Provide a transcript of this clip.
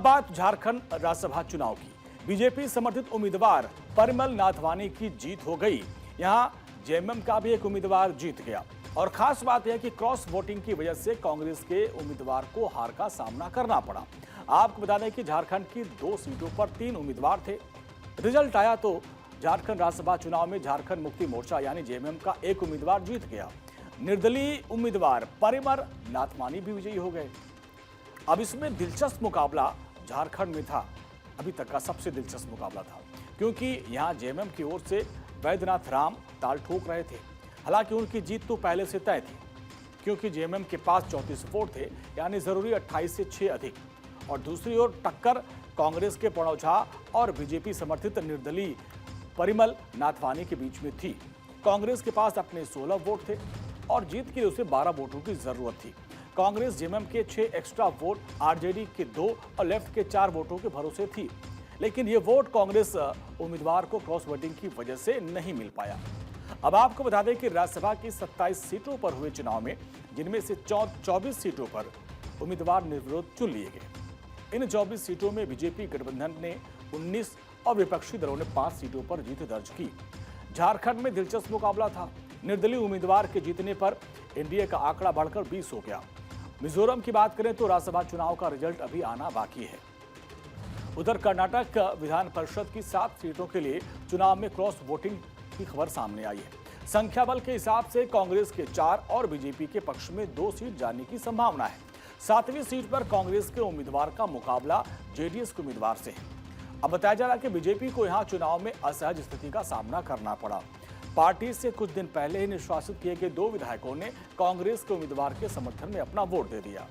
बात झारखंड राज्यसभा चुनाव की। बीजेपी समर्थित उम्मीदवार परिमल नाथवानी की जीत हो गई। यहां जेएमएम का भी एक उम्मीदवार जीत गया और खास बात यह कि क्रॉस वोटिंग की वजह से कांग्रेस के उम्मीदवार को हार का सामना करना पड़ा। आपको बता दें कि झारखंड की 2 सीटों पर 3 उम्मीदवार थे। रिजल्ट आया तो झारखंड राज्यसभा चुनाव में झारखंड मुक्ति मोर्चा यानी जेएमएम का एक उम्मीदवार जीत गया। निर्दलीय उम्मीदवार परिमल नाथवानी भी विजयी हो गए। अब इसमें दिलचस्प मुकाबला झारखंड में था, अभी तक का सबसे दिलचस्प मुकाबला था, क्योंकि यहां जेएमएम की ओर से वैद्यनाथ राम ताल ठोक रहे थे। हालांकि उनकी जीत तो पहले से तय थी, क्योंकि जेएमएम के पास 34 वोट थे, यानी जरूरी 28 से 6 अधिक। और दूसरी ओर टक्कर कांग्रेस के प्रणव झा और बीजेपी समर्थित निर्दलीय परिमल नाथवानी के बीच में थी। कांग्रेस के पास अपने 16 वोट थे और जीत के लिए उसे 12 वोटों की जरूरत थी। कांग्रेस जेएमएम के 6 एक्स्ट्रा वोट, आरजेडी के 2 और लेफ्ट के 4 वोटों के भरोसे थी। लेकिन ये वोट कांग्रेस उम्मीदवार को क्रॉस वोटिंग की वजह से नहीं मिल पाया। अब आपको बता दें कि राज्यसभा की 27 सीटों पर हुए चुनाव में जिनमें से 24 सीटों पर उम्मीदवार निर्विरोध चुन लिए गए। इन 24 सीटों में बीजेपी गठबंधन ने 19 और विपक्षी दलों ने 5 सीटों पर जीत दर्ज की। झारखंड में दिलचस्प मुकाबला था। निर्दलीय उम्मीदवार के जीतने पर एनडीए का आंकड़ा बढ़कर 20 हो गया। मिजोरम की बात करें तो राज्यसभा चुनाव का रिजल्ट अभी आना बाकी है। उधर कर्नाटक विधान परिषद की 7 सीटों के लिए चुनाव में क्रॉस वोटिंग की खबर सामने आई है। संख्या बल के हिसाब से कांग्रेस के 4 और बीजेपी के पक्ष में 2 सीट जाने की संभावना है। 7वीं सीट पर कांग्रेस के उम्मीदवार का मुकाबला जेडीएस के उम्मीदवार से है। अब बताया जा रहा है कि बीजेपी को यहां चुनाव में असहज स्थिति का सामना करना पड़ा। पार्टी से कुछ दिन पहले ही निष्कासित किए गए 2 विधायकों ने कांग्रेस के उम्मीदवार के समर्थन में अपना वोट दे दिया।